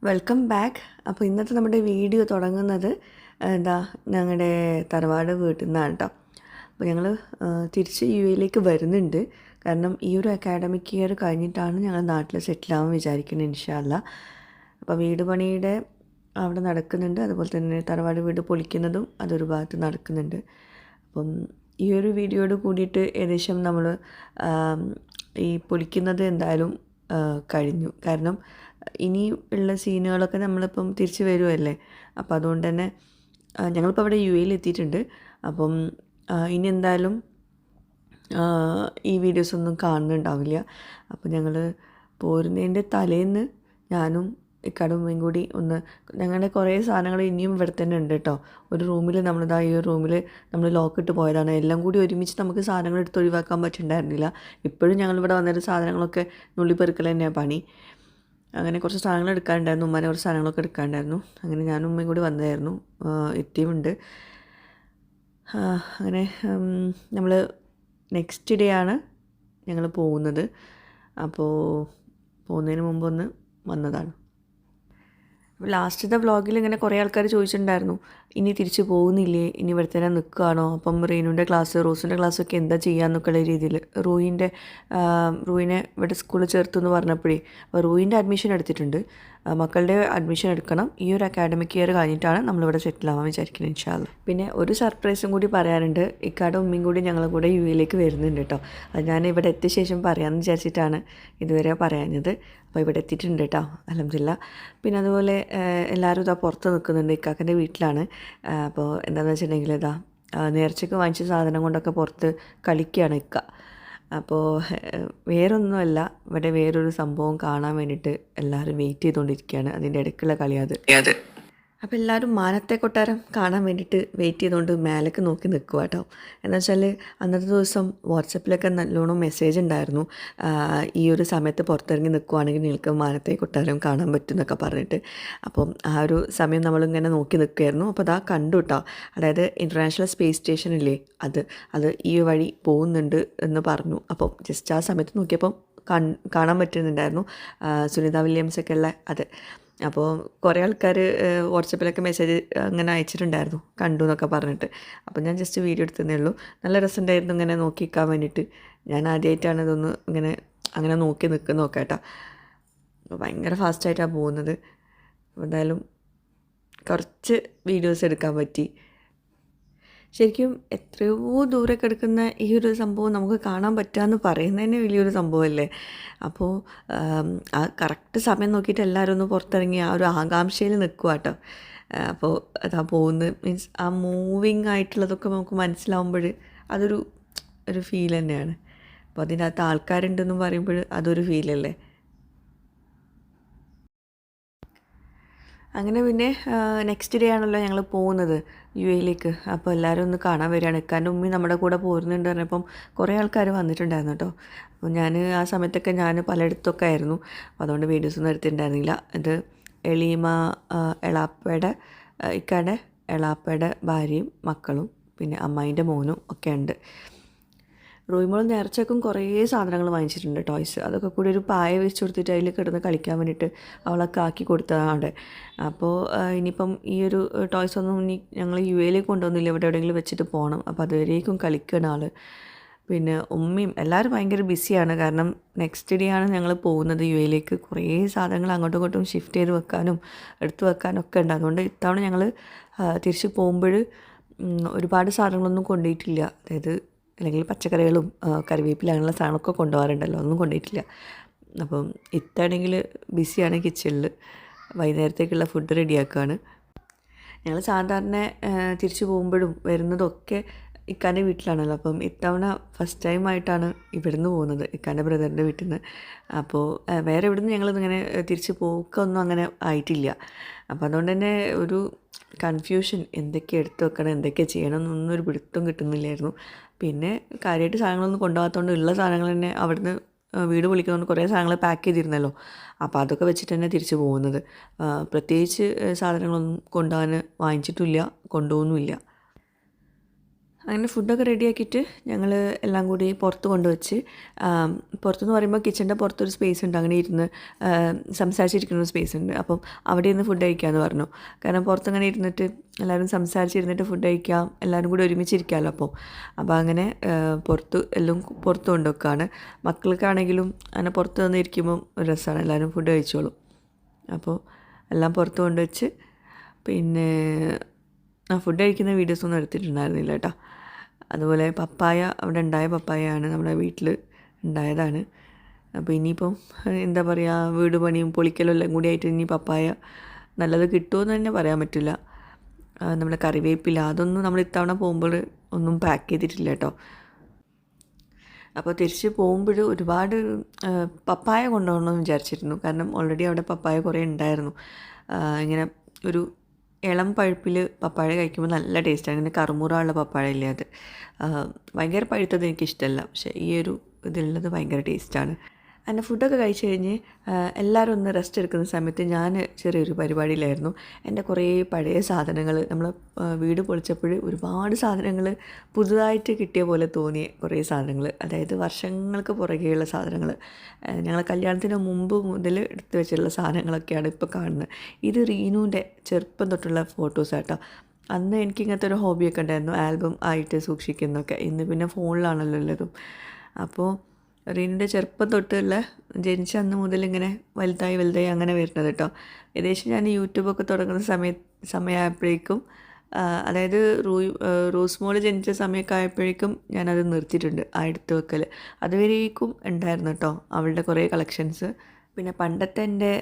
Welcome back. അപ്പോൾ ഇന്നത്തെ നമ്മുടെ വീഡിയോ തുടങ്ങുന്നത് ഞങ്ങളുടെ തറവാട് വീട്ടിൽ നിന്നാണ് കേട്ടോ. അപ്പോൾ ഞങ്ങൾ തിരിച്ച് യു എയിലേക്ക് വരുന്നുണ്ട്. കാരണം ഈ ഒരു അക്കാഡമിക് ഇയർ കഴിഞ്ഞിട്ടാണ് ഞങ്ങൾ നാട്ടിൽ സെറ്റിലാവാൻ വിചാരിക്കുന്നത് ഇൻഷാ അല്ലാ. അപ്പോൾ വീട് പണിയുടെ അവിടെ നടക്കുന്നുണ്ട്. അതുപോലെ തന്നെ തറവാട് വീട് പൊളിക്കുന്നതും അതൊരു ഭാഗത്ത് നടക്കുന്നുണ്ട്. അപ്പം ഈ ഒരു വീഡിയോയോട് കൂടിയിട്ട് ഏകദേശം നമ്മൾ ഈ പൊളിക്കുന്നത് എന്തായാലും കഴിഞ്ഞു. കാരണം ഇനി ഉള്ള സീനുകളൊക്കെ നമ്മളിപ്പം തിരിച്ച് വരുമല്ലേ. അപ്പോൾ അതുകൊണ്ട് തന്നെ ഞങ്ങളിപ്പോൾ അവിടെ യു എയിൽ എത്തിയിട്ടുണ്ട്. അപ്പം ഇനി എന്തായാലും ഈ വീഡിയോസൊന്നും കാണുന്നുണ്ടാവില്ല. അപ്പോൾ ഞങ്ങൾ പോരുന്നതിൻ്റെ തലേന്ന് ഞാനും ഇക്കടുമ്മയും കൂടി ഒന്ന് ഞങ്ങളുടെ കുറേ സാധനങ്ങൾ ഇനിയും ഇവിടെ തന്നെ ഉണ്ട് കേട്ടോ. ഒരു റൂമിൽ നമ്മളിതാ ഈ ഒരു റൂമിൽ നമ്മൾ ലോക്കിട്ട് പോയതാണ്. എല്ലാം കൂടി ഒരുമിച്ച് നമുക്ക് സാധനങ്ങൾ എടുത്ത് ഒഴിവാക്കാൻ പറ്റുന്നുണ്ടായിരുന്നില്ല. ഇപ്പോഴും ഞങ്ങളിവിടെ വന്നിട്ട് സാധനങ്ങളൊക്കെ നുള്ളിപ്പെറുക്കൽ തന്നെയാണ് പണി. അങ്ങനെ കുറച്ച് സാധനങ്ങൾ എടുക്കാനുണ്ടായിരുന്നു. ഉമ്മാനെ കുറച്ച് സാധനങ്ങളൊക്കെ എടുക്കാനുണ്ടായിരുന്നു. അങ്ങനെ ഞാനും ഉമ്മയും കൂടി വന്നതായിരുന്നു. എത്തിയുമുണ്ട്. അങ്ങനെ നമ്മൾ നെക്സ്റ്റ് ഡേ ആണ് ഞങ്ങൾ പോകുന്നത്. അപ്പോൾ പോകുന്നതിന് മുമ്പ് ഒന്ന് വന്നതാണ്. ലാസ്റ്റത്തെ വ്ളോഗിൽ ഇങ്ങനെ കുറേ ആൾക്കാർ ചോദിച്ചിട്ടുണ്ടായിരുന്നു, ഇനി തിരിച്ച് പോകുന്നില്ലേ, ഇനി ഇവിടെ തന്നെ നിൽക്കുകയാണോ, അപ്പം റീനുൻ്റെ ക്ലാസ് റോസിൻ്റെ ക്ലാസ്സൊക്കെ എന്താ ചെയ്യാമെന്നൊക്കെയുള്ള രീതിയിൽ റൂയിനെ ഇവിടെ സ്കൂളിൽ ചേർത്തു എന്ന് പറഞ്ഞപ്പോഴേ അപ്പോൾ റൂയിൻ്റെ അഡ്മിഷൻ എടുത്തിട്ടുണ്ട്. മക്കളുടെ അഡ്മിഷൻ എടുക്കണം. ഈ ഒരു അക്കാഡമിക് ഇയർ കഴിഞ്ഞിട്ടാണ് നമ്മളിവിടെ സെറ്റിലാവാൻ വിചാരിക്കുന്നത് ഇൻഷാ അല്ലാ. പിന്നെ ഒരു സർപ്രൈസും കൂടി പറയാനുണ്ട്. ഇക്കാടെ ഉമ്മയും കൂടി ഞങ്ങളെ കൂടെ യു എയിലേക്ക് വരുന്നുണ്ട് കേട്ടോ. അത് ഞാൻ ഇവിടെ എത്തിയ ശേഷം പറയാമെന്ന് വിചാരിച്ചിട്ടാണ് ഇതുവരെ പറയാഞ്ഞത്. അപ്പോൾ ഇവിടെ എത്തിയിട്ടുണ്ട് കേട്ടോ, അൽഹംദുലില്ലാ. പിന്നെ അതുപോലെ എല്ലാവരും ഇതാ പുറത്ത് നിൽക്കുന്നുണ്ട്. ഇക്കാക്കൻ്റെ വീട്ടിലാണ്. അപ്പോൾ എന്താണെന്ന് വെച്ചിട്ടുണ്ടെങ്കിൽ നേർച്ചയ്ക്ക് വാങ്ങിച്ച സാധനം കൊണ്ടൊക്കെ പുറത്ത് കളിക്കുകയാണ് ഇക്ക. അപ്പോൾ വേറൊന്നുമല്ല, ഇവിടെ വേറൊരു സംഭവം കാണാൻ വേണ്ടിയിട്ട് എല്ലാവരും വെയിറ്റ് ചെയ്തുകൊണ്ടിരിക്കുകയാണ്. അതിൻ്റെ ഇടയ്ക്കുള്ള കളിയത്. അപ്പോൾ എല്ലാവരും മാനത്തെ കൊട്ടാരം കാണാൻ വേണ്ടിയിട്ട് വെയിറ്റ് ചെയ്തുകൊണ്ട് മേലേക്ക് നോക്കി നിൽക്കുക കേട്ടോ. എന്ന് വെച്ചാൽ അന്നത്തെ ദിവസം വാട്സപ്പിലൊക്കെ നല്ലോണം മെസ്സേജ് ഉണ്ടായിരുന്നു, ഈ ഒരു സമയത്ത് പുറത്തിറങ്ങി നിൽക്കുവാണെങ്കിൽ നിങ്ങൾക്ക് മാനത്തെ കൊട്ടാരം കാണാൻ പറ്റും എന്നൊക്കെ പറഞ്ഞിട്ട്. അപ്പം ആ ഒരു സമയം നമ്മളിങ്ങനെ നോക്കി നിൽക്കുമായിരുന്നു. അപ്പോൾ അതാ കണ്ടു കേട്ടോ. അതായത് ഇൻ്റർനാഷണൽ സ്പേസ് സ്റ്റേഷനില്ലേ, അത് ഈ വഴി പോകുന്നുണ്ട് എന്ന് പറഞ്ഞു. അപ്പം ജസ്റ്റ് ആ സമയത്ത് നോക്കിയപ്പം കാണാൻ പറ്റുന്നുണ്ടായിരുന്നു സുനിത വില്യംസൊക്കെ ഉള്ള അത്. അപ്പോൾ കുറേ ആൾക്കാർ വാട്സപ്പിലൊക്കെ മെസ്സേജ് അങ്ങനെ അയച്ചിട്ടുണ്ടായിരുന്നു, കണ്ടു എന്നൊക്കെ പറഞ്ഞിട്ട്. അപ്പോൾ ഞാൻ ജസ്റ്റ് വീഡിയോ എടുത്തതേ ഉള്ളൂ. നല്ല രസമുണ്ടായിരുന്നു ഇങ്ങനെ നോക്കി നിൽക്കാൻ വേണ്ടിയിട്ട്. ഞാൻ ആദ്യമായിട്ടാണ് ഇതൊന്ന് അങ്ങനെ നോക്കി നിൽക്കുന്നത് നോക്കാം കേട്ടോ. ഭയങ്കര ഫാസ്റ്റായിട്ടാണ് പോകുന്നത്. എന്തായാലും കുറച്ച് വീഡിയോസ് എടുക്കാൻ പറ്റി. ശരിക്കും എത്രയോ ദൂരെ കിടക്കുന്ന ഈ ഒരു സംഭവം നമുക്ക് കാണാൻ പറ്റുകയെന്ന് പറയുന്നത് തന്നെ വലിയൊരു സംഭവമല്ലേ. അപ്പോൾ ആ കറക്റ്റ് സമയം നോക്കിയിട്ട് എല്ലാവരും ഒന്ന് പുറത്തിറങ്ങി ആ ഒരു ആകാംക്ഷയിൽ നിൽക്കുക കേട്ടോ. അപ്പോൾ അതാ പോകുന്നത് മീൻസ് ആ മൂവിങ് ആയിട്ടുള്ളതൊക്കെ നമുക്ക് മനസ്സിലാവുമ്പോൾ ഒരു ഫീൽ തന്നെയാണ്. അപ്പോൾ അതിൻ്റെ അകത്ത് ആൾക്കാരുണ്ടെന്നും പറയുമ്പോൾ അതൊരു ഫീലല്ലേ. അങ്ങനെ പിന്നെ നെക്സ്റ്റ് ഡേ ആണല്ലോ ഞങ്ങൾ പോകുന്നത് യു എയിലേക്ക്. അപ്പോൾ എല്ലാവരും ഒന്ന് കാണാൻ വരികയാണ്. ഇക്കാൻ്റെ ഉമ്മി നമ്മുടെ കൂടെ പോരുന്നുണ്ട് പറഞ്ഞപ്പം കുറേ ആൾക്കാർ വന്നിട്ടുണ്ടായിരുന്നു കേട്ടോ. അപ്പോൾ ആ സമയത്തൊക്കെ പലയിടത്തൊക്കെ ആയിരുന്നു. അപ്പോൾ അതുകൊണ്ട് വീഡിയോസൊന്നും എടുത്തിട്ടുണ്ടായിരുന്നില്ല. ഇത് എളീമ എളാപ്പയുടെ ഇക്കാൻ്റെ എളാപ്പയുടെ ഭാര്യയും മക്കളും പിന്നെ അമ്മായിൻ്റെ മോനും ഒക്കെ ഉണ്ട്. റൂമിൽ നേർച്ചക്കും കുറേ സാധനങ്ങൾ വാങ്ങിച്ചിട്ടുണ്ട്, ടോയ്സ്. അതൊക്കെ കൂടി ഒരു പായ വെച്ച് കൊടുത്തിട്ട് അതിൽ കിടന്ന് കളിക്കാൻ വേണ്ടിയിട്ട് അവളൊക്കെ ആക്കി കൊടുത്തതാണ് അവിടെ. അപ്പോൾ ഇനിയിപ്പം ഈ ഒരു ടോയ്സ് ഒന്നും ഇനി ഞങ്ങൾ യു എയിലേക്ക് കൊണ്ടുവന്നില്ല, ഇവിടെ എവിടെയെങ്കിലും വെച്ചിട്ട് പോകണം. അപ്പോൾ അതുവരേക്കും കളിക്കുന്ന ആൾ. പിന്നെ ഉമ്മയും എല്ലാവരും ഭയങ്കര ബിസിയാണ്. കാരണം നെക്സ്റ്റ് ഡേ ആണ് ഞങ്ങൾ പോകുന്നത് യു എയിലേക്ക്. കുറേ സാധനങ്ങൾ അങ്ങോട്ടും ഇങ്ങോട്ടും ഷിഫ്റ്റ് ചെയ്ത് വെക്കാനും എടുത്ത് വെക്കാനും ഒക്കെ ഉണ്ട്. അതുകൊണ്ട് ഇത്തവണ ഞങ്ങൾ തിരിച്ച് പോകുമ്പോൾ ഒരുപാട് സാധനങ്ങളൊന്നും കൊണ്ടുപോയിട്ടില്ല. അതായത് അല്ലെങ്കിൽ പച്ചക്കറികളും കറിവേപ്പില അങ്ങനെയുള്ള സാധനങ്ങളൊക്കെ കൊണ്ടുപോകാറുണ്ടല്ലോ, ഒന്നും കൊണ്ടുപോയിട്ടില്ല. അപ്പം ഇത്താണെങ്കിൽ ബിസിയാണ് കിച്ചണിൽ. വൈകുന്നേരത്തേക്കുള്ള ഫുഡ് റെഡിയാക്കുകയാണ്. ഞങ്ങൾ സാധാരണ തിരിച്ചു പോകുമ്പോഴും വരുന്നതൊക്കെ ഇക്കാൻ്റെ വീട്ടിലാണല്ലോ. അപ്പം ഇത്തവണ ഫസ്റ്റ് ടൈമായിട്ടാണ് ഇവിടുന്ന് പോകുന്നത്, ഇക്കാൻ്റെ ബ്രദറിൻ്റെ വീട്ടിൽ നിന്ന്. അപ്പോൾ വേറെ ഇവിടുന്ന് ഞങ്ങളിങ്ങനെ തിരിച്ച് പോക്കൊന്നും അങ്ങനെ ആയിട്ടില്ല. അപ്പോൾ അതുകൊണ്ട് തന്നെ ഒരു കൺഫ്യൂഷൻ, എന്തൊക്കെ എടുത്ത് വെക്കണം, എന്തൊക്കെ ചെയ്യണം എന്നൊന്നും ഒരു പിടുത്തം കിട്ടുന്നില്ലായിരുന്നു. പിന്നെ കാര്യമായിട്ട് സാധനങ്ങളൊന്നും കൊണ്ടുപോകാത്തതുകൊണ്ട് ഉള്ള സാധനങ്ങൾ തന്നെ അവിടുന്ന് വീട് വിളിക്കുന്നതുകൊണ്ട് കുറേ സാധനങ്ങൾ പാക്ക് ചെയ്തിരുന്നല്ലോ. അപ്പോൾ അതൊക്കെ വെച്ചിട്ട് തന്നെ തിരിച്ച് പോകുന്നത്. പ്രത്യേകിച്ച് സാധനങ്ങളൊന്നും കൊണ്ടുപോകാൻ വാങ്ങിച്ചിട്ടില്ല, കൊണ്ടുപോകുന്നുമില്ല. അങ്ങനെ ഫുഡൊക്കെ റെഡിയാക്കിയിട്ട് ഞങ്ങൾ എല്ലാം കൂടി പുറത്ത് കൊണ്ടുവച്ച്, പുറത്തെന്ന് പറയുമ്പോൾ കിച്ചൻ്റെ പുറത്തൊരു സ്പേസ് ഉണ്ട്, അങ്ങനെ ഇരുന്ന് സംസാരിച്ചിരിക്കുന്ന ഒരു സ്പേസ് ഉണ്ട്. അപ്പം അവിടെ ഇരുന്ന് ഫുഡ് കഴിക്കാമെന്ന് പറഞ്ഞു. കാരണം പുറത്തങ്ങനെ ഇരുന്നിട്ട് എല്ലാവരും സംസാരിച്ചിരുന്നിട്ട് ഫുഡ് കഴിക്കാം, എല്ലാവരും കൂടി ഒരുമിച്ചിരിക്കാമല്ലോ. അപ്പോൾ അങ്ങനെ എല്ലാം പുറത്ത് കൊണ്ടുവെക്കുകയാണ്. മക്കൾക്കാണെങ്കിലും അങ്ങനെ പുറത്ത് വന്നിരിക്കുമ്പം ഒരു രസമാണ്, എല്ലാവരും ഫുഡ് കഴിച്ചോളും. അപ്പോൾ എല്ലാം പുറത്ത് കൊണ്ടുവച്ച്, പിന്നെ ഫുഡ് കഴിക്കുന്ന വീഡിയോസൊന്നും എടുത്തിട്ടുണ്ടായിരുന്നില്ല കേട്ടോ. അതുപോലെ പപ്പായ, അവിടെ ഉണ്ടായ പപ്പായയാണ്, നമ്മുടെ വീട്ടിൽ ഉണ്ടായതാണ്. അപ്പോൾ ഇനിയിപ്പം എന്താ പറയുക, വീട് പണിയും പൊളിക്കലും എല്ലാം കൂടി ആയിട്ട് ഇനി പപ്പായ നല്ലത് കിട്ടുമെന്ന് തന്നെ പറയാൻ പറ്റില്ല. നമ്മുടെ കറിവേപ്പില അതൊന്നും നമ്മൾ ഇത്തവണ പോകുമ്പോൾ ഒന്നും പാക്ക് ചെയ്തിട്ടില്ല കേട്ടോ. അപ്പോൾ തിരിച്ച് പോകുമ്പോൾ ഒരുപാട് പപ്പായ കൊണ്ടുപോകണമെന്ന് വിചാരിച്ചിരുന്നു. കാരണം ഓൾറെഡി അവിടെ പപ്പായ കുറേ ഉണ്ടായിരുന്നു. ഇങ്ങനെ ഒരു ഇളം പഴുപ്പിൽ പപ്പായ കഴിക്കുമ്പോൾ നല്ല ടേസ്റ്റാണ്. ഇങ്ങനെ കറുമുറുള്ള പപ്പായ ഇല്ലേ, അത് ഭയങ്കര പഴുത്തത് എനിക്കിഷ്ടമല്ല, പക്ഷേ ഈ ഒരു ഇതിലുള്ളത് ഭയങ്കര ടേസ്റ്റാണ്. അങ്ങനെ ഫുഡൊക്കെ കഴിച്ച് കഴിഞ്ഞ് എല്ലാവരും ഒന്ന് റെസ്റ്റ് എടുക്കുന്ന സമയത്ത് ഞാൻ ചെറിയൊരു പരിപാടിയിലായിരുന്നു. എൻ്റെ കുറേ പഴയ സാധനങ്ങൾ, നമ്മൾ വീട് പൊളിച്ചപ്പോൾ ഒരുപാട് സാധനങ്ങൾ പുതുതായിട്ട് കിട്ടിയ പോലെ തോന്നിയ കുറേ സാധനങ്ങൾ, അതായത് വർഷങ്ങൾക്ക് പുറകെയുള്ള സാധനങ്ങൾ, ഞങ്ങൾ കല്യാണത്തിന് മുമ്പ് മുതൽ എടുത്തു വെച്ചിട്ടുള്ള സാധനങ്ങളൊക്കെയാണ് ഇപ്പോൾ കാണുന്നത്. ഇത് റീനുവിൻ്റെ ചെറുപ്പം തൊട്ടുള്ള ഫോട്ടോസാട്ടോ. അന്ന് എനിക്ക് ഇങ്ങനത്തെ ഒരു ഹോബിയൊക്കെ ഉണ്ടായിരുന്നു, ആൽബം ആയിട്ട് സൂക്ഷിക്കുന്നതൊക്കെ. ഇന്ന് പിന്നെ ഫോണിലാണല്ലോ ഉള്ളതും. അപ്പോൾ റീനിൻ്റെ ചെറുപ്പം തൊട്ടുള്ള ജനിച്ച അന്ന് മുതൽ ഇങ്ങനെ വലുതായി അങ്ങനെ വരുന്നത് കേട്ടോ. ഏകദേശം ഞാൻ യൂട്യൂബൊക്കെ തുടങ്ങുന്ന സമയമായപ്പോഴേക്കും, അതായത് റോസ് മോള് ജനിച്ച സമയമൊക്കെ ആയപ്പോഴേക്കും ഞാനത് നിർത്തിയിട്ടുണ്ട്, ആ എടുത്ത് വെക്കൽ. അതുവരേക്കും ഉണ്ടായിരുന്നു കേട്ടോ അവളുടെ കുറേ കളക്ഷൻസ്. പിന്നെ പണ്ടത്തെ എൻ്റെ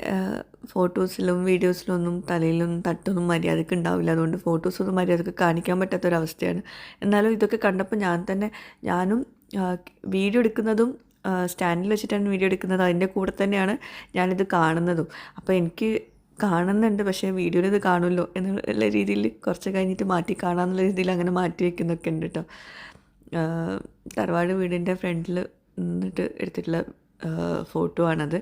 ഫോട്ടോസിലും വീഡിയോസിലും ഒന്നും തലയിലൊന്നും തട്ടൊന്നും മര്യാദക്ക് ഉണ്ടാവില്ല, അതുകൊണ്ട് ഫോട്ടോസൊന്നും മര്യാദക്ക് കാണിക്കാൻ പറ്റാത്തൊരവസ്ഥയാണ്. എന്നാലും ഇതൊക്കെ കണ്ടപ്പോൾ ഞാനും വീഡിയോ എടുക്കുന്നതും സ്റ്റാൻഡിൽ വെച്ചിട്ടാണ് വീഡിയോ എടുക്കുന്നത്, അതിൻ്റെ കൂടെ തന്നെയാണ് ഞാനിത് കാണുന്നതും. അപ്പോൾ എനിക്ക് കാണുന്നുണ്ട്, പക്ഷേ വീഡിയോയിൽ ഇത് കാണുമല്ലോ എന്നുള്ള രീതിയിൽ കുറച്ച് കഴിഞ്ഞിട്ട് മാറ്റി കാണാമെന്നുള്ള രീതിയിൽ അങ്ങനെ മാറ്റി വയ്ക്കുന്നൊക്കെ ഉണ്ട് കേട്ടോ. തറവാട് വീടിൻ്റെ ഫ്രണ്ടിൽ നിന്നിട്ട് എടുത്തിട്ടുള്ള ഫോട്ടോ ആണത്.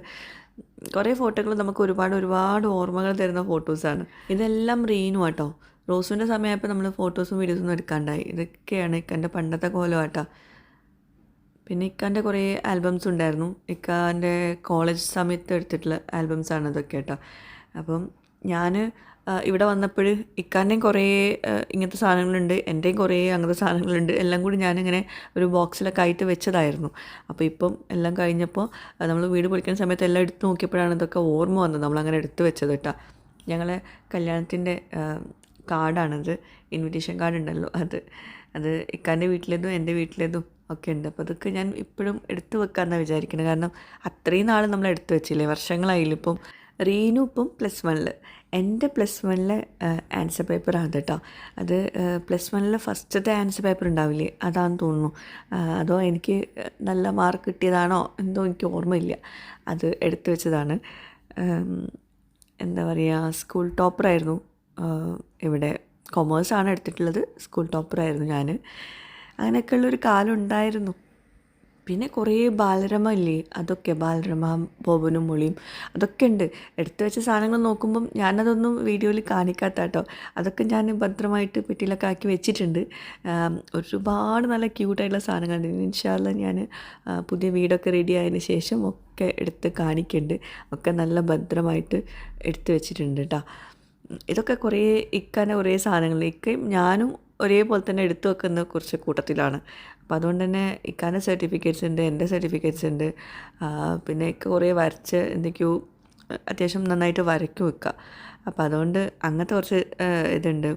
കുറേ ഫോട്ടോകൾ നമുക്ക് ഒരുപാട് ഓർമ്മകൾ തരുന്ന ഫോട്ടോസാണ്. ഇതെല്ലാം റീനു കേട്ടോ. റോസിൻ്റെ സമയമായപ്പോൾ നമ്മൾ ഫോട്ടോസും വീഡിയോസൊന്നും എടുക്കാണ്ടായി. ഇതൊക്കെയാണ് ഇക്കൻ്റെ പണ്ടത്തെ കോലമാട്ടോ. പിന്നെ ഇക്കാൻ്റെ കുറേ ആൽബംസ് ഉണ്ടായിരുന്നു, ഇക്കാൻ്റെ കോളേജ് സമയത്ത് എടുത്തിട്ടുള്ള ആൽബംസാണ് ഇതൊക്കെ കേട്ടോ. അപ്പം ഞാൻ ഇവിടെ വന്നപ്പോൾ ഇക്കാൻ്റെയും കുറേ ഇങ്ങനത്തെ സാധനങ്ങളുണ്ട്, എൻ്റെയും കുറേ അങ്ങനത്തെ സാധനങ്ങളുണ്ട്. എല്ലാം കൂടി ഞാനിങ്ങനെ ഒരു ബോക്സിലൊക്കെ ആയിട്ട് വെച്ചതായിരുന്നു. അപ്പോൾ ഇപ്പം എല്ലാം കഴിഞ്ഞപ്പോൾ നമ്മൾ വീട് പൊളിക്കുന്ന സമയത്ത് എല്ലാം എടുത്ത് നോക്കിയപ്പോഴാണ് ഇതൊക്കെ ഓർമ്മ വന്നത്, നമ്മളങ്ങനെ എടുത്ത് വെച്ചത് കേട്ടോ. ഞങ്ങളെ കല്യാണത്തിൻ്റെ കാർഡാണത്, ഇൻവിറ്റേഷൻ കാർഡ് ഉണ്ടല്ലോ, അത് ഇക്കാൻ്റെ വീട്ടിലേതും എൻ്റെ വീട്ടിലേതും ഒക്കെ ഉണ്ട്. അപ്പോൾ അതൊക്കെ ഞാൻ ഇപ്പോഴും എടുത്തു വെക്കാമെന്നാണ് വിചാരിക്കുന്നത്. കാരണം അത്രയും നാൾ നമ്മൾ എടുത്തു വെച്ചില്ലേ, വർഷങ്ങളായില്ല. ഇപ്പം റീനു ഇപ്പം +1, എൻ്റെ +1 ആൻസർ പേപ്പറാണ് കേട്ടോ. അത് +1 ഫസ്റ്റത്തെ ആൻസർ പേപ്പർ ഉണ്ടാവില്ലേ, അതാണെന്ന് തോന്നുന്നു. അതോ എനിക്ക് നല്ല മാർക്ക് കിട്ടിയതാണോ എന്തോ എനിക്ക് ഓർമ്മയില്ല, അത് എടുത്തു വെച്ചതാണ്. എന്താ പറയുക, സ്കൂൾ ടോപ്പറായിരുന്നു. ഇവിടെ കൊമേഴ്സാണ് എടുത്തിട്ടുള്ളത്, സ്കൂൾ ടോപ്പറായിരുന്നു ഞാൻ. അങ്ങനെയൊക്കെയുള്ളൊരു കാലം ഉണ്ടായിരുന്നു. പിന്നെ കുറേ ബാലരമ ഇല്ലേ, അതൊക്കെ ബാലരമ, ബോബനും മോളിയും അതൊക്കെ ഉണ്ട്. എടുത്തു വെച്ച സാധനങ്ങൾ നോക്കുമ്പം ഞാനതൊന്നും വീഡിയോയിൽ കാണിക്കാത്ത കേട്ടോ. അതൊക്കെ ഞാൻ ഭദ്രമായിട്ട് പെട്ടിയിലൊക്കെ ആക്കി വെച്ചിട്ടുണ്ട്. ഒരുപാട് നല്ല ക്യൂട്ടായിട്ടുള്ള സാധനങ്ങളുണ്ട്. ഇൻഷാ അല്ലാ ഞാൻ പുതിയ വീടൊക്കെ റെഡി ആയതിന് ശേഷം ഒക്കെ എടുത്ത് കാണിക്കുന്നുണ്ട്. ഒക്കെ നല്ല ഭദ്രമായിട്ട് എടുത്തു വെച്ചിട്ടുണ്ട് കേട്ടോ. ഇതൊക്കെ കുറേ ഇക്കാൻ്റെ കുറേ സാധനങ്ങൾ, ഇക്കയും ഞാനും ഒരേപോലെ തന്നെ എടുത്തു വെക്കുന്ന കുറച്ച് കൂട്ടത്തിലാണ്. അപ്പോൾ അതുകൊണ്ട് തന്നെ ഇക്കാൻ്റെ സർട്ടിഫിക്കറ്റ്സ് ഉണ്ട്, എൻ്റെ സർട്ടിഫിക്കറ്റ്സ് ഉണ്ട്. പിന്നെ ഇക്ക കുറേ വരച്ച് എന്തൊക്കെയോ അത്യാവശ്യം നന്നായിട്ട് വരയ്ക്കും വെക്കുക. അപ്പോൾ അതുകൊണ്ട് അങ്ങനത്തെ കുറച്ച് ഇതുണ്ട്.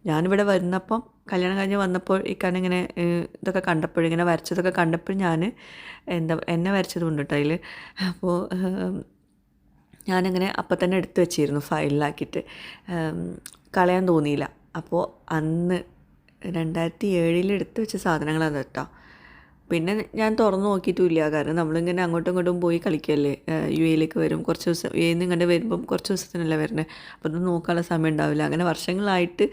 ഞാനിവിടെ വരുന്നപ്പം, കല്യാണം കഴിഞ്ഞ് വന്നപ്പോൾ ഇക്കാനിങ്ങനെ ഇതൊക്കെ കണ്ടപ്പോൾ, ഇങ്ങനെ വരച്ചതൊക്കെ കണ്ടപ്പോൾ ഞാൻ എന്നെ വരച്ചതുകൊണ്ട് കേട്ടോ അതിൽ. അപ്പോൾ ഞാനങ്ങനെ അപ്പം തന്നെ എടുത്തു വെച്ചിരുന്നു ഫയലിലാക്കിയിട്ട്, കളയാൻ തോന്നിയില്ല. അപ്പോൾ അന്ന് 2007 എടുത്ത് വെച്ച സാധനങ്ങളാണ് കേട്ടോ. പിന്നെ ഞാൻ തുറന്നു നോക്കിയിട്ടുമില്ല, കാരണം നമ്മളിങ്ങനെ അങ്ങോട്ടും ഇങ്ങോട്ടും പോയി കളിക്കുകയല്ലേ. UAE വരും, കുറച്ച് ദിവസം UAE ഇങ്ങനെ വരുമ്പം കുറച്ച് ദിവസത്തിനല്ലേ വരുന്നത്, അപ്പോൾ അത് നോക്കാനുള്ള സമയം ഉണ്ടാവില്ല. അങ്ങനെ വർഷങ്ങളായിട്ട്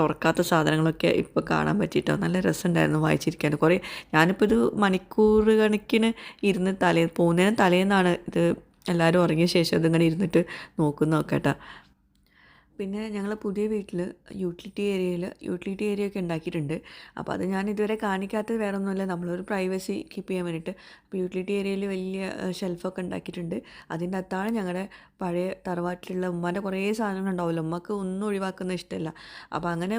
തുറക്കാത്ത സാധനങ്ങളൊക്കെ ഇപ്പോൾ കാണാൻ പറ്റിയിട്ടോ. നല്ല രസമുണ്ടായിരുന്നു വായിച്ചിരിക്കാൻ. കുറേ ഞാനിപ്പോൾ ഒരു മണിക്കൂർ കണക്കിന് ഇരുന്ന് തലേന്നാണ് ഇത് എല്ലാവരും ഉറങ്ങിയ ശേഷം ഇതിങ്ങനെ ഇരുന്നിട്ട് നോക്കുന്നതൊക്കെ കേട്ടോ. പിന്നെ ഞങ്ങൾ പുതിയ വീട്ടിൽ യൂട്ടിലിറ്റി ഏരിയ ഒക്കെ ഉണ്ടാക്കിയിട്ടുണ്ട്. അപ്പോൾ അത് ഞാൻ ഇതുവരെ കാണിക്കാത്തത് വേറെ ഒന്നുമല്ല, നമ്മളൊരു പ്രൈവസി കീപ്പ് ചെയ്യാൻ വേണ്ടിയിട്ട്. അപ്പോൾ യൂട്ടിലിറ്റി ഏരിയയിൽ വലിയ ഷെൽഫൊക്കെ ഉണ്ടാക്കിയിട്ടുണ്ട്. അതിൻ്റെ അകത്താണ് ഞങ്ങളുടെ പഴയ തറവാട്ടിലുള്ള ഉമ്മാൻ്റെ കുറേ സാധനങ്ങളുണ്ടാവുമല്ലോ. ഉമ്മക്ക് ഒന്നും ഒഴിവാക്കുന്ന ഇഷ്ടമല്ല. അപ്പോൾ അങ്ങനെ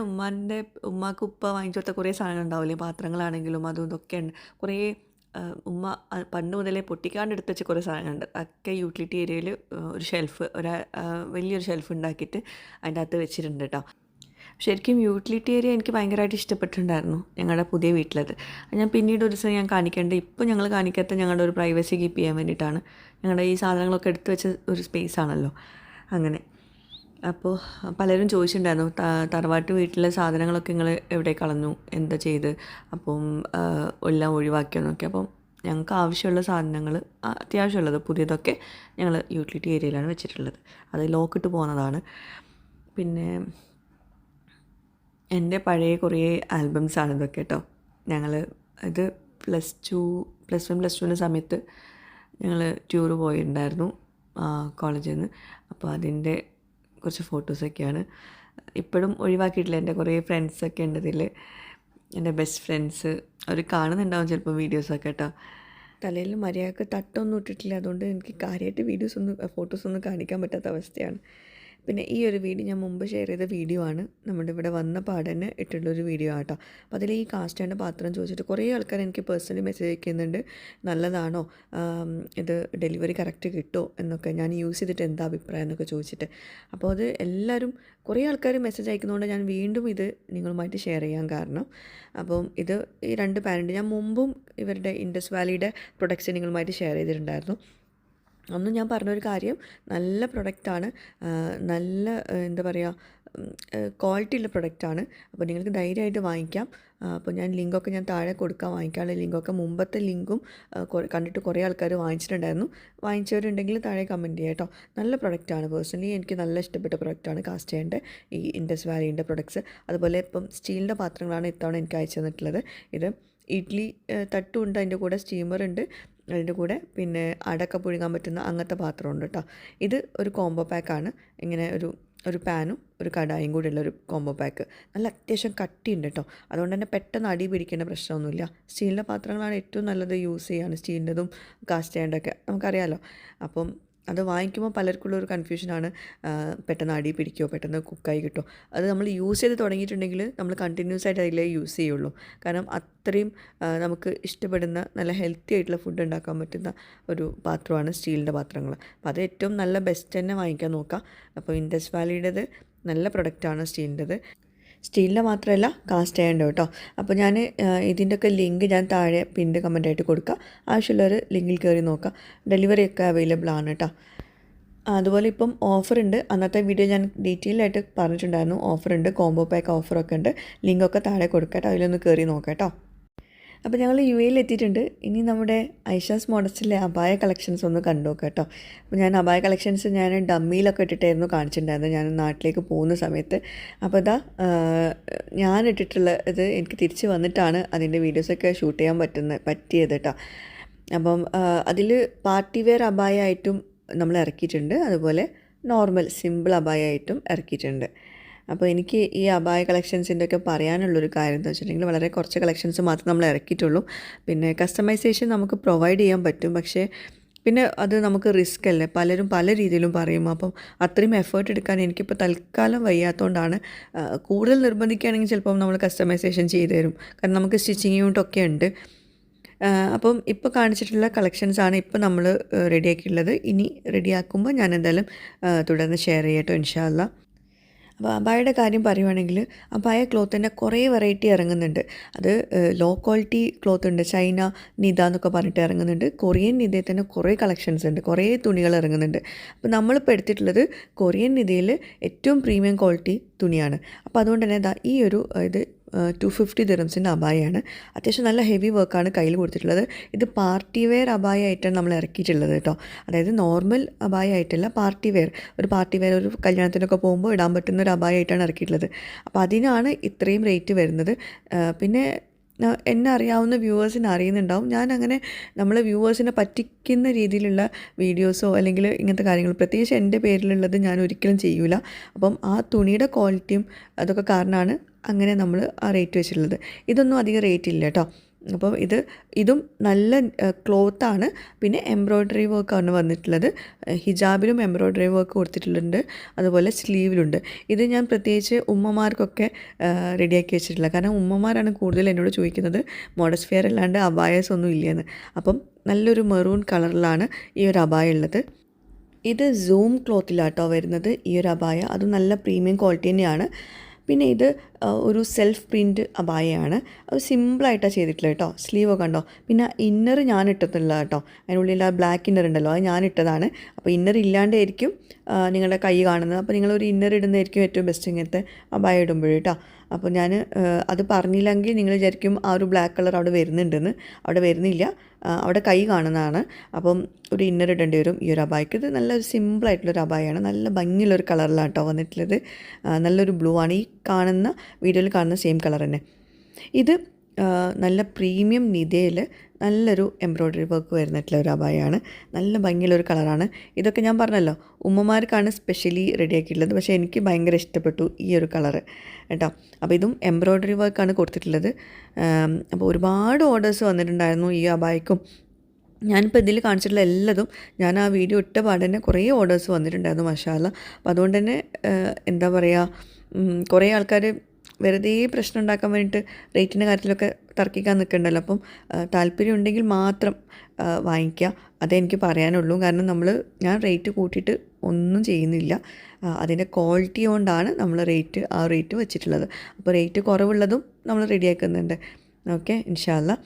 ഉമ്മാക്ക് ഉപ്പ വാങ്ങിച്ചു കൊടുത്ത കുറേ സാധനങ്ങളുണ്ടാവില്ലേ, പാത്രങ്ങളാണെങ്കിലും അതും ഇതൊക്കെ ഉണ്ട്. കുറേ ഉമ്മ പണ്ട് മുതലേ പൊട്ടിക്കാണ്ട് എടുത്ത് വെച്ച കുറേ സാധനങ്ങളുണ്ട്. അതൊക്കെ യൂട്ടിലിറ്റി ഏരിയയിൽ ഒരു ഷെൽഫ് വലിയൊരു ഷെൽഫ് ഉണ്ടാക്കിയിട്ട് അതിൻ്റെ അകത്ത് വെച്ചിട്ടുണ്ട് കേട്ടോ. ശരിക്കും യൂട്ടിലിറ്റി ഏരിയ എനിക്ക് ഭയങ്കരമായിട്ട് ഇഷ്ടപ്പെട്ടിട്ടുണ്ടായിരുന്നു ഞങ്ങളുടെ പുതിയ വീട്ടിലത്. ഞാൻ പിന്നീട് ഒരു ദിവസം ഞാൻ കാണിക്കേണ്ടത്, ഇപ്പോൾ ഞങ്ങൾ കാണിക്കാത്ത ഞങ്ങളുടെ ഒരു പ്രൈവസി കീപ്പ് ചെയ്യാൻ വേണ്ടിയിട്ടാണ്. ഞങ്ങളുടെ ഈ സാധനങ്ങളൊക്കെ എടുത്ത് വെച്ച ഒരു സ്പേസ് ആണല്ലോ അങ്ങനെ. അപ്പോൾ പലരും ചോദിച്ചിട്ടുണ്ടായിരുന്നു, തറവാട്ട് വീട്ടിലെ സാധനങ്ങളൊക്കെ നിങ്ങൾ എവിടെ കളഞ്ഞു, എന്താ ചെയ്ത്, അപ്പം എല്ലാം ഒഴിവാക്കിയെന്നൊക്കെ. അപ്പം ഞങ്ങൾക്ക് ആവശ്യമുള്ള സാധനങ്ങൾ, അത്യാവശ്യമുള്ളത് പുതിയതൊക്കെ ഞങ്ങൾ യൂട്ടിലിറ്റി ഏരിയയിലാണ് വെച്ചിട്ടുള്ളത്. അത് ലോക്കിട്ട് പോകുന്നതാണ്. പിന്നെ എൻ്റെ പഴയ കുറേ ആൽബംസാണ് ഇതൊക്കെ കേട്ടോ. ഇത് പ്ലസ് വൺ പ്ലസ് ടുവിൻ്റെ സമയത്ത് ഞങ്ങൾ ടൂറ് പോയിട്ടുണ്ടായിരുന്നു കോളേജിൽ നിന്ന്. അപ്പോൾ അതിൻ്റെ കുറച്ച് ഫോട്ടോസൊക്കെയാണ്. ഇപ്പോഴും ഒഴിവാക്കിയിട്ടില്ല. എൻ്റെ കുറേ ഫ്രണ്ട്സൊക്കെ ഉണ്ട് ഇതിൽ, എൻ്റെ ബെസ്റ്റ് ഫ്രണ്ട്സ്. അവർ കാണുന്നുണ്ടാവും ചിലപ്പോൾ വീഡിയോസൊക്കെ കേട്ടോ. തലയിൽ മര്യാദക്ക് തട്ടൊന്നും ഇട്ടിട്ടില്ല, അതുകൊണ്ട് എനിക്ക് കാര്യമായിട്ട് ഫോട്ടോസൊന്നും കാണിക്കാൻ പറ്റാത്ത അവസ്ഥയാണ്. പിന്നെ ഈ ഒരു വീഡിയോ ഞാൻ മുമ്പ് ഷെയർ ചെയ്ത വീഡിയോ ആണ്, നമ്മുടെ ഇവിടെ വന്ന പാടന്നെ ഇട്ടിട്ടുള്ളൊരു വീഡിയോ ആട്ടോ. അപ്പോൾ അതിൽ ഈ കാസ്റ്റാൻ്റെ പാത്രം ചോദിച്ചിട്ട് കുറേ ആൾക്കാർ എനിക്ക് പേഴ്സണലി മെസ്സേജ് അയക്കുന്നുണ്ട്, നല്ലതാണോ, ഇത് ഡെലിവറി കറക്റ്റ് കിട്ടുമോ എന്നൊക്കെ, ഞാൻ യൂസ് ചെയ്തിട്ട് എന്താ അഭിപ്രായം എന്നൊക്കെ ചോദിച്ചിട്ട്. അപ്പോൾ അത് എല്ലാവരും കുറേ ആൾക്കാർ മെസ്സേജ് അയക്കുന്നതുകൊണ്ട് ഞാൻ വീണ്ടും ഇത് നിങ്ങളുമായിട്ട് ഷെയർ ചെയ്യാൻ കാരണം. അപ്പം ഈ 2 പാരൻ്റ് ഞാൻ മുമ്പും ഇവരുടെ ഇൻഡസ് വാലിയുടെ പ്രൊഡക്ട്സ് നിങ്ങളുമായിട്ട് ഷെയർ ചെയ്തിട്ടുണ്ടായിരുന്നു. അന്ന് ഞാൻ പറഞ്ഞൊരു കാര്യം, നല്ല പ്രൊഡക്റ്റാണ്, നല്ല എന്താ പറയുക, ക്വാളിറ്റി ഉള്ള പ്രൊഡക്റ്റാണ്. അപ്പോൾ നിങ്ങൾക്ക് ധൈര്യമായിട്ട് വാങ്ങിക്കാം. അപ്പോൾ ഞാൻ ലിങ്കൊക്കെ താഴെ കൊടുക്കാം, വാങ്ങിക്കാനുള്ള ലിങ്കൊക്കെ. മുമ്പത്തെ ലിങ്കും കണ്ടിട്ട് കുറേ ആൾക്കാർ വാങ്ങിച്ചിട്ടുണ്ടായിരുന്നു. വാങ്ങിച്ചവരുണ്ടെങ്കിൽ താഴെ കമൻറ്റ് ചെയ്യാം കേട്ടോ. നല്ല പ്രൊഡക്റ്റാണ്, പേഴ്സണലി എനിക്ക് നല്ല ഇഷ്ടപ്പെട്ട പ്രൊഡക്റ്റാണ് കാസ്റ്റേൻ്റെ ഈ ഇൻഡസ് വാലിൻ്റെ പ്രൊഡക്ട്സ്. അതുപോലെ ഇപ്പം സ്റ്റീലിൻ്റെ പാത്രങ്ങളാണ് ഇത്തവണ എനിക്ക് അയച്ചു തന്നിട്ടുള്ളത്. ഇത് ഇഡ്ഡലി തട്ടുമുണ്ട്, അതിൻ്റെ കൂടെ സ്റ്റീമറുണ്ട്, അതിൻ്റെ കൂടെ പിന്നെ അടക്ക പുഴുങ്ങാൻ പറ്റുന്ന അങ്ങനത്തെ പാത്രമുണ്ട് കേട്ടോ. ഇത് ഒരു കോംബോ പാക്കാണ്. ഇങ്ങനെ ഒരു പാനും ഒരു കടായും കൂടി ഉള്ളൊരു കോംബോ പാക്ക്. നല്ല അത്യാവശ്യം കട്ടിയുണ്ട് കേട്ടോ, അതുകൊണ്ട് തന്നെ പെട്ടെന്ന് അടി പിടിക്കേണ്ട പ്രശ്നമൊന്നുമില്ല. സ്റ്റീലിൻ്റെ പാത്രങ്ങളാണ് ഏറ്റവും നല്ലത് യൂസ് ചെയ്യാണ്, സ്റ്റീലിൻ്റെതും കാസ്റ്റേൻ്റെയൊക്കെ നമുക്കറിയാമല്ലോ. അപ്പം അത് വാങ്ങിക്കുമ്പോൾ പലർക്കുള്ളൊരു കൺഫ്യൂഷനാണ്, പെട്ടെന്ന് അടി പിടിക്കുമോ, പെട്ടെന്ന് കുക്കായി കിട്ടുമോ. അത് നമ്മൾ യൂസ് ചെയ്ത് തുടങ്ങിയിട്ടുണ്ടെങ്കിൽ നമ്മൾ കണ്ടിന്യൂസ് ആയിട്ട് അതിലേ യൂസ് ചെയ്യുള്ളൂ. കാരണം അത്രയും നമുക്ക് ഇഷ്ടപ്പെടുന്ന നല്ല ഹെൽത്തി ആയിട്ടുള്ള ഫുഡ് ഉണ്ടാക്കാൻ പറ്റുന്ന ഒരു പാത്രമാണ് സ്റ്റീലിൻ്റെ പാത്രങ്ങൾ. അപ്പോൾ അത് ഏറ്റവും നല്ല ബെസ്റ്റ് തന്നെ വാങ്ങിക്കാൻ നോക്കുക. അപ്പോൾ ഇൻഡസ് വാലിയുടേത് നല്ല പ്രൊഡക്റ്റാണ് സ്റ്റീലിൻ്റെത്. സ്റ്റീലിൻ്റെ മാത്രമല്ല കാസ്റ്റ് അയണിൻ്റെ കേട്ടോ. അപ്പോൾ ഞാൻ ഇതിൻ്റെയൊക്കെ ലിങ്ക് ഞാൻ താഴെ പിന്നീട് കമൻറ്റായിട്ട് കൊടുക്കുക. ആവശ്യമുള്ളവർ ലിങ്കിൽ കയറി നോക്കുക. ഡെലിവറി ഒക്കെ അവൈലബിൾ ആണ് കേട്ടോ. അതുപോലെ ഇപ്പം ഓഫറുണ്ട്. അന്നത്തെ വീഡിയോ ഞാൻ ഡീറ്റെയിൽ ആയിട്ട് പറഞ്ഞിട്ടുണ്ടായിരുന്നു. ഓഫറുണ്ട്, കോംബോ പാക്ക് ഓഫറൊക്കെ ഉണ്ട്. ലിങ്കൊക്കെ താഴെ കൊടുക്കാം കേട്ടോ, അതിലൊന്ന് കയറി നോക്കാം കേട്ടോ. അപ്പോൾ ഞങ്ങൾ UAE എത്തിയിട്ടുണ്ട്. ഇനി നമ്മുടെ ഐഷാസ് മോഡൽസിലെ അബായ കളക്ഷൻസ് ഒന്ന് കണ്ടു നോക്കാം കേട്ടോ. അപ്പോൾ ഞാൻ അബായ കളക്ഷൻസ് ഞാൻ ഡമ്മിയിലൊക്കെ ഇട്ടിട്ടായിരുന്നു കാണിച്ചിട്ടുണ്ടായിരുന്നത് ഞാൻ നാട്ടിലേക്ക് പോകുന്ന സമയത്ത്. അപ്പോൾ ഞാൻ ഇട്ടിട്ടുള്ള ഇത് എനിക്ക് തിരിച്ച് വന്നിട്ടാണ് അതിൻ്റെ വീഡിയോസൊക്കെ ഷൂട്ട് ചെയ്യാൻ പറ്റിയത് കേട്ടോ. അപ്പം അതിൽ പാർട്ടി വെയർ അബായ ആയിട്ടും നമ്മൾ ഇറക്കിയിട്ടുണ്ട്, അതുപോലെ നോർമൽ സിമ്പിൾ അബായ ആയിട്ടും ഇറക്കിയിട്ടുണ്ട്. അപ്പോൾ എനിക്ക് ഈ അബായ കളക്ഷൻസിൻ്റെ ഒക്കെ പറയാനുള്ളൊരു കാര്യം എന്ന് വെച്ചിട്ടുണ്ടെങ്കിൽ വളരെ കുറച്ച് കളക്ഷൻസ് മാത്രമേ നമ്മൾ ഇറക്കിയിട്ടുള്ളൂ. പിന്നെ കസ്റ്റമൈസേഷൻ നമുക്ക് പ്രൊവൈഡ് ചെയ്യാൻ പറ്റും, പക്ഷേ പിന്നെ അത് നമുക്ക് റിസ്ക് അല്ലേ, പലരും പല രീതിയിലും പറയും. അപ്പം അത്രയും എഫേർട്ട് എടുക്കാൻ എനിക്കിപ്പോൾ തൽക്കാലം വയ്യാത്തതുകൊണ്ടാണ്. കൂടുതൽ നിർബന്ധിക്കുകയാണെങ്കിൽ ചിലപ്പം നമ്മൾ കസ്റ്റമൈസേഷൻ ചെയ്തു തരും, കാരണം നമുക്ക് സ്റ്റിച്ചിങ് യൂണിറ്റൊക്കെ ഉണ്ട്. അപ്പം ഇപ്പോൾ കാണിച്ചിട്ടുള്ള കളക്ഷൻസാണ് ഇപ്പോൾ നമ്മൾ റെഡിയാക്കിയിട്ടുള്ളത്. ഇനി റെഡിയാക്കുമ്പോൾ ഞാൻ എന്തായാലും തുടർന്ന് ഷെയർ ചെയ്യട്ടോ ഇൻഷാ അല്ലാ. അപ്പോൾ അബായയുടെ കാര്യം പറയുവാണെങ്കിൽ അബായ ക്ലോത്തിൻ്റെ കുറേ വെറൈറ്റി ഇറങ്ങുന്നുണ്ട്. അത് ലോ ക്വാളിറ്റി ക്ലോത്ത് ഉണ്ട്, ചൈന നിത എന്നൊക്കെ പറഞ്ഞിട്ട് ഇറങ്ങുന്നുണ്ട്. കൊറിയൻ നിതയിൽ തന്നെ കുറേ കളക്ഷൻസ് ഉണ്ട്, കുറേ തുണികൾ ഇറങ്ങുന്നുണ്ട്. അപ്പോൾ നമ്മളിപ്പോൾ എടുത്തിട്ടുള്ളത് കൊറിയൻ നിതയിൽ ഏറ്റവും പ്രീമിയം ക്വാളിറ്റി തുണിയാണ്. അപ്പോൾ അതുകൊണ്ട് തന്നെ ഈ ഒരു ഇത് 250 ദിറംസിൻ്റെ അബായയാണ്. അത്യാവശ്യം നല്ല ഹെവി വർക്കാണ് കയ്യിൽ കൊടുത്തിട്ടുള്ളത്. ഇത് പാർട്ടി വെയർ അബായ ആയിട്ടാണ് നമ്മൾ ഇറക്കിയിട്ടുള്ളത് കേട്ടോ. അതായത് നോർമൽ അബായ ആയിട്ടല്ല, പാർട്ടി വെയർ ഒരു കല്യാണത്തിനൊക്കെ പോകുമ്പോൾ ഇടാൻ പറ്റുന്ന ഒരു അബായ ആയിട്ടാണ് ഇറക്കിയിട്ടുള്ളത്. അപ്പോൾ അതിനാണ് ഇത്രയും റേറ്റ് വരുന്നത്. പിന്നെ എന്നെ അറിയാവുന്ന വ്യൂവേഴ്സിന് അറിയുന്നുണ്ടാവും. ഞാനങ്ങനെ നമ്മളെ വ്യൂവേഴ്സിനെ പറ്റിക്കുന്ന രീതിയിലുള്ള വീഡിയോസോ അല്ലെങ്കിൽ ഇങ്ങനത്തെ കാര്യങ്ങൾ പ്രത്യേകിച്ച് എൻ്റെ പേരിലുള്ളത് ഞാൻ ഒരിക്കലും ചെയ്യൂല. അപ്പം ആ തുണിയുടെ ക്വാളിറ്റിയും അതൊക്കെ കാരണമാണ് അങ്ങനെ നമ്മൾ ആ റേറ്റ് വെച്ചിട്ടുള്ളത്. ഇതൊന്നും അധികം റേറ്റ് ഇല്ല കേട്ടോ. അപ്പോൾ ഇതും നല്ല ക്ലോത്താണ്. പിന്നെ എംബ്രോയ്ഡറി വർക്കാണ് വന്നിട്ടുള്ളത്. ഹിജാബിലും എംബ്രോയ്ഡറി വർക്ക് കൊടുത്തിട്ടുണ്ട്, അതുപോലെ സ്ലീവിലുണ്ട്. ഇത് ഞാൻ പ്രത്യേകിച്ച് ഉമ്മമാർക്കൊക്കെ റെഡിയാക്കി വെച്ചിട്ടില്ല. കാരണം ഉമ്മമാരാണ് കൂടുതൽ എന്നോട് ചോദിക്കുന്നത് മോഡസ്റ്റ് വെയർ അല്ലാണ്ട് അബായസ് ഒന്നും ഇല്ലയെന്ന്. അപ്പം നല്ലൊരു മെറൂൺ കളറിലാണ് ഈ ഒരു അബായ ഉള്ളത്. ഇത് സൂം ക്ലോത്തിലാട്ടോ വരുന്നത് ഈ ഒരു അബായ. അതും നല്ല പ്രീമിയം ക്വാളിറ്റി തന്നെയാണ്. പിന്നെ ഇത് ഒരു സെൽഫ് പ്രിൻറ്റ് അബായയാണ്. അത് സിമ്പിളായിട്ടാണ് ചെയ്തിട്ടുള്ളത് കേട്ടോ. സ്ലീവൊക്കെ ഉണ്ടോ. പിന്നെ ഇന്നർ ഞാൻ ഇട്ടിട്ടില്ല കേട്ടോ. അതിനുള്ളിൽ ആ ബ്ലാക്ക് ഇന്നർ ഉണ്ടല്ലോ, അത് ഞാൻ ഇട്ടതാണ്. അപ്പോൾ ഇന്നർ ഇല്ലാണ്ടായിരിക്കും നിങ്ങളുടെ കൈ കാണുന്നത്. അപ്പോൾ നിങ്ങളൊരു ഇന്നർ ഇടുന്നതായിരിക്കും ഏറ്റവും ബെസ്റ്റ് ഇങ്ങനത്തെ അബായ ഇടുമ്പോഴേ കേട്ടോ. അപ്പോൾ ഞാൻ അത് പറഞ്ഞില്ലെങ്കിൽ നിങ്ങൾ വിചാരിക്കും ആ ഒരു ബ്ലാക്ക് കളർ അവിടെ വരുന്നുണ്ടെന്ന്. അവിടെ വരുന്നില്ല, അവിടെ കൈ കാണുന്നതാണ്. അപ്പം ഒരു ഇന്നർ ഇടേണ്ടി വരും ഈ ഒരു അബായക്ക്. ഇത് നല്ലൊരു സിമ്പിളായിട്ടുള്ളൊരു അബായാണ്. നല്ല ഭംഗിയുള്ളൊരു കളറിലാണ് കേട്ടോ വന്നിട്ടുള്ളത്. നല്ലൊരു ബ്ലൂ ആണ്. ഈ കാണുന്ന വീഡിയോയിൽ കാണുന്ന സെയിം കളർ തന്നെ. ഇത് നല്ല പ്രീമിയം നിതയിൽ നല്ലൊരു എംബ്രോയ്ഡറി വർക്ക് വരുന്നിട്ടുള്ള ഒരു അബായാണ്. നല്ല ഭംഗിയുള്ളൊരു കളറാണ്. ഇതൊക്കെ ഞാൻ പറഞ്ഞല്ലോ ഉമ്മമാർക്കാണ് സ്പെഷ്യലി റെഡിയാക്കിയിട്ടുള്ളത്. പക്ഷേ എനിക്ക് ഭയങ്കര ഇഷ്ടപ്പെട്ടു ഈ ഒരു കളറ് കേട്ടോ. അപ്പോൾ ഇതും എംബ്രോയ്ഡറി വർക്കാണ് കൊടുത്തിട്ടുള്ളത്. അപ്പോൾ ഒരുപാട് ഓർഡേഴ്സ് വന്നിട്ടുണ്ടായിരുന്നു ഈ അബായക്കും. ഞാനിപ്പോൾ ഇതിൽ കാണിച്ചിട്ടുള്ള എല്ലാതും ഞാൻ ആ വീഡിയോ ഇട്ട പാടന്നെ കുറേ ഓർഡേഴ്സ് വന്നിട്ടുണ്ടായിരുന്നു മാഷാ അല്ലാ. അപ്പോൾ അതുകൊണ്ട് തന്നെ എന്താ പറയുക, കുറേ ആൾക്കാർ വെറുതെ പ്രശ്നം ഉണ്ടാക്കാൻ വേണ്ടിയിട്ട് റേറ്റിൻ്റെ കാര്യത്തിലൊക്കെ തർക്കിക്കാൻ നിൽക്കണ്ടല്ലോ. അപ്പം താല്പര്യം ഉണ്ടെങ്കിൽ മാത്രം വാങ്ങിക്കുക, അതെനിക്ക് പറയാനുള്ളൂ. കാരണം ഞാൻ റേറ്റ് കൂട്ടിയിട്ട് ഒന്നും ചെയ്യുന്നില്ല. അതിൻ്റെ ക്വാളിറ്റി കൊണ്ടാണ് നമ്മൾ ആ റേറ്റ് വെച്ചിട്ടുള്ളത്. അപ്പോൾ റേറ്റ് കുറവുള്ളതും നമ്മൾ റെഡിയാക്കുന്നുണ്ട്. ഓക്കെ, ഇൻഷാ അല്ലാ.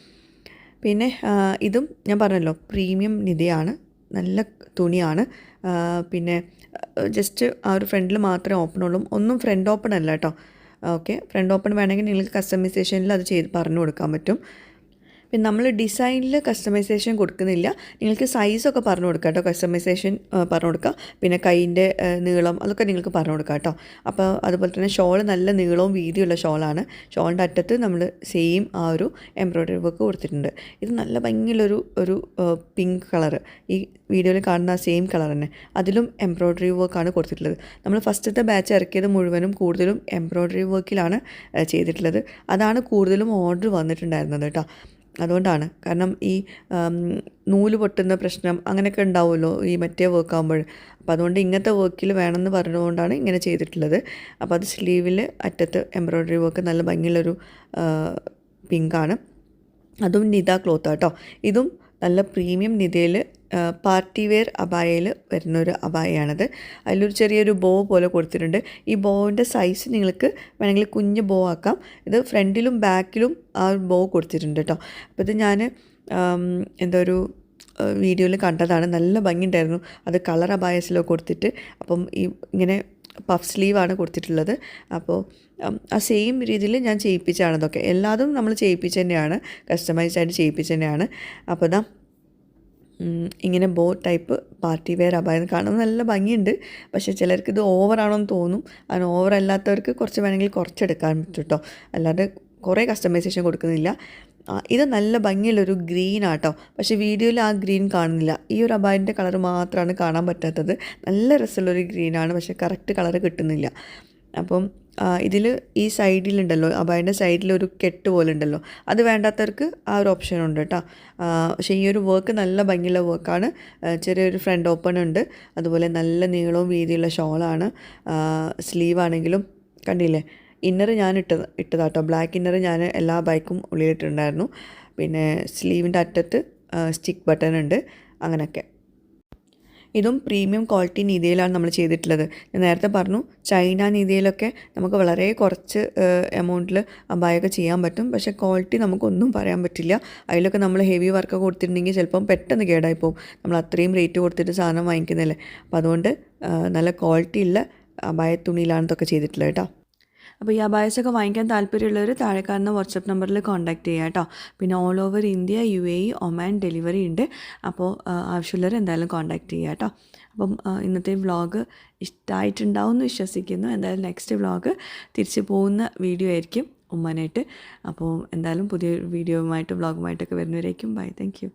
പിന്നെ ഇതും ഞാൻ പറഞ്ഞല്ലോ പ്രീമിയം നിധിയാണ്, നല്ല തുണിയാണ്. പിന്നെ ജസ്റ്റ് ആ ഒരു ഫ്രണ്ടിൽ മാത്രമേ ഓപ്പൺ ഉള്ളൂ. ഒന്നും ഫ്രണ്ട് ഓപ്പൺ അല്ല കേട്ടോ. ഓക്കെ, ഫ്രണ്ട് ഓപ്പൺ വേണമെങ്കിൽ നിങ്ങൾക്ക് കസ്റ്റമൈസേഷനിൽ അത് പറഞ്ഞു കൊടുക്കാൻ പറ്റും. പിന്നെ നമ്മൾ ഡിസൈനിൽ കസ്റ്റമൈസേഷൻ കൊടുക്കുന്നില്ല. നിങ്ങൾക്ക് സൈസൊക്കെ പറഞ്ഞു കൊടുക്കാം കേട്ടോ. കസ്റ്റമൈസേഷൻ പറഞ്ഞു കൊടുക്കുക. പിന്നെ കൈയിൻ്റെ നീളം അതൊക്കെ നിങ്ങൾക്ക് പറഞ്ഞു കൊടുക്കാം കേട്ടോ. അപ്പോൾ അതുപോലെ തന്നെ ഷോൾ നല്ല നീളവും വീതിയുള്ള ഷോളാണ്. ഷോളിൻ്റെ അറ്റത്ത് നമ്മൾ സെയിം ആ ഒരു എംബ്രോയ്ഡറി വർക്ക് കൊടുത്തിട്ടുണ്ട്. ഇത് നല്ല ഭംഗിയുള്ളൊരു പിങ്ക് കളറ്, ഈ വീഡിയോയിൽ കാണുന്ന ആ സെയിം കളർ തന്നെ. അതിലും എംബ്രോയ്ഡറി വർക്കാണ് കൊടുത്തിട്ടുള്ളത്. നമ്മൾ ഫസ്റ്റത്തെ ബാച്ച് ഇറക്കിയത് മുഴുവനും കൂടുതലും എംബ്രോയ്ഡറി വർക്കിലാണ് ചെയ്തിട്ടുള്ളത്. അതാണ് കൂടുതലും ഓർഡർ വന്നിട്ടുണ്ടായിരുന്നത് കേട്ടോ. അതുകൊണ്ടാണ്. കാരണം ഈ നൂല് പൊട്ടുന്ന പ്രശ്നം അങ്ങനെയൊക്കെ ഉണ്ടാവുമല്ലോ ഈ മറ്റേ വർക്ക് ആകുമ്പോൾ. അപ്പോൾ അതുകൊണ്ട് ഇങ്ങനത്തെ വർക്കിൽ വേണമെന്ന് പറഞ്ഞതുകൊണ്ടാണ് ഇങ്ങനെ ചെയ്തിട്ടുള്ളത്. അപ്പോൾ അത് സ്ലീവിൽ അറ്റത്ത് എംബ്രോയ്ഡറി വർക്ക് നല്ല ഭംഗിയുള്ളൊരു പിങ്കാണ്. അതും നിത ക്ലോത്താണ് കേട്ടോ. ഇതും നല്ല പ്രീമിയം നിതയിൽ പാർട്ടി വെയർ അബായയിൽ വരുന്നൊരു അബായയാണത്. അതിലൊരു ചെറിയൊരു ബോ പോലെ കൊടുത്തിട്ടുണ്ട്. ഈ ബോവിൻ്റെ സൈസ് നിങ്ങൾക്ക് വേണമെങ്കിൽ കുഞ്ഞ് ബോ ആക്കാം. ഇത് ഫ്രണ്ടിലും ബാക്കിലും ആ ബോ കൊടുത്തിട്ടുണ്ട് കേട്ടോ. അപ്പോൾ ഇത് ഞാൻ ഒരു വീഡിയോയിൽ കണ്ടതാണ്. നല്ല ഭംഗിയുണ്ടായിരുന്നു. അത് കളർ അബായസിലോ കൊടുത്തിട്ട്. അപ്പം ഇങ്ങനെ പഫ് സ്ലീവാണ് കൊടുത്തിട്ടുള്ളത്. അപ്പോൾ ആ സെയിം രീതിയിൽ ഞാൻ ചെയ്യിപ്പിച്ചാണ് ഇതൊക്കെ. എല്ലാതും നമ്മൾ ചെയ്യിപ്പിച്ച് തന്നെയാണ്, കസ്റ്റമൈസ്ഡ് ആയിട്ട് ചെയ്യിപ്പിച്ച് തന്നെയാണ്. അപ്പോൾ ഇതാ ഇങ്ങനെ ബോ ടൈപ്പ് പാർട്ടി വെയർ അബായ കാണുമ്പോൾ നല്ല ഭംഗിയുണ്ട്. പക്ഷേ ചിലർക്ക് ഇത് ഓവറാണോന്ന് തോന്നും. അതിന് ഓവർ അല്ലാത്തവർക്ക് കുറച്ച് വേണമെങ്കിൽ കുറച്ചെടുക്കാൻ പറ്റും കേട്ടോ. അല്ലാതെ കുറേ കസ്റ്റമൈസേഷൻ കൊടുക്കുന്നില്ല. ഇത് നല്ല ഭംഗിയുള്ളൊരു ഗ്രീൻ ആട്ടോ. പക്ഷേ വീഡിയോയിൽ ആ ഗ്രീൻ കാണുന്നില്ല. ഈ ഒരു അബായൻ്റെ കളർ മാത്രമാണ് കാണാൻ പറ്റാത്തത്. നല്ല രസമുള്ളൊരു ഗ്രീനാണ്, പക്ഷേ കറക്റ്റ് കളർ കിട്ടുന്നില്ല. അപ്പം ഇതിൽ ഈ സൈഡിലുണ്ടല്ലോ, അബായൻ്റെ സൈഡിലൊരു കെട്ട് പോലെ ഉണ്ടല്ലോ, അത് വേണ്ടാത്തവർക്ക് ആ ഒരു ഓപ്ഷൻ ഉണ്ട് കേട്ടോ. പക്ഷേ ഈ ഒരു വർക്ക് നല്ല ഭംഗിയുള്ള വർക്കാണ്. ചെറിയൊരു ഫ്രണ്ട് ഓപ്പൺ ഉണ്ട്. അതുപോലെ നല്ല നീളവും വീതിയുള്ള ഷോളാണ്. സ്ലീവാണെങ്കിലും കണ്ടില്ലേ, ഇന്നർ ഞാൻ ഇട്ടതാട്ടോ. ബ്ലാക്ക് ഇന്നർ ഞാൻ എല്ലാ ബൈക്കും ഉള്ളിലിട്ടുണ്ടായിരുന്നു. പിന്നെ സ്ലീവിൻ്റെ അറ്റത്ത് സ്റ്റിക്ക് ബട്ടൺ ഉണ്ട്. അങ്ങനെയൊക്കെ. ഇതും പ്രീമിയം ക്വാളിറ്റി നീതിയിലാണ് നമ്മൾ ചെയ്തിട്ടുള്ളത്. ഞാൻ നേരത്തെ പറഞ്ഞു ചൈന നീതിയിലൊക്കെ നമുക്ക് വളരെ കുറച്ച് എമൗണ്ടിൽ അബായൊക്കെ ചെയ്യാൻ പറ്റും. പക്ഷേ ക്വാളിറ്റി നമുക്കൊന്നും പറയാൻ പറ്റില്ല. അതിലൊക്കെ നമ്മൾ ഹെവി വർക്ക് കൊടുത്തിട്ടുണ്ടെങ്കിൽ ചിലപ്പം പെട്ടെന്ന് കേടായി പോകും. നമ്മൾ അത്രയും റേറ്റ് കൊടുത്തിട്ട് സാധനം വാങ്ങിക്കുന്നില്ലേ. അപ്പോൾ അതുകൊണ്ട് നല്ല ക്വാളിറ്റി ഉള്ള അബായ തുണിയിലാണ് ഇതൊക്കെ ചെയ്തിട്ടുള്ളത് കേട്ടോ. അപ്പോൾ ഈ അബായസൊക്കെ വാങ്ങിക്കാൻ താല്പര്യമുള്ളവർ താഴെ കാണുന്ന വാട്സപ്പ് നമ്പറിൽ കോൺടാക്റ്റ് ചെയ്യുക കേട്ടോ. പിന്നെ all over India, UAE, Oman delivery ഉണ്ട്. അപ്പോൾ ആവശ്യമുള്ളവർ എന്തായാലും കോൺടാക്റ്റ് ചെയ്യുക കേട്ടോ. അപ്പം ഇന്നത്തെ വ്ളോഗ് ഇഷ്ടമായിട്ടുണ്ടാവും എന്ന് വിശ്വസിക്കുന്നു. എന്തായാലും നെക്സ്റ്റ് വ്ളോഗ് തിരിച്ചു പോകുന്ന വീഡിയോ ആയിരിക്കും. ഉമ്മാനായിട്ട്. അപ്പോൾ എന്തായാലും പുതിയ വീഡിയോയുമായിട്ട് വ്ളോഗുമായിട്ടൊക്കെ വരുന്നവരേക്കും ബൈ. Thank you.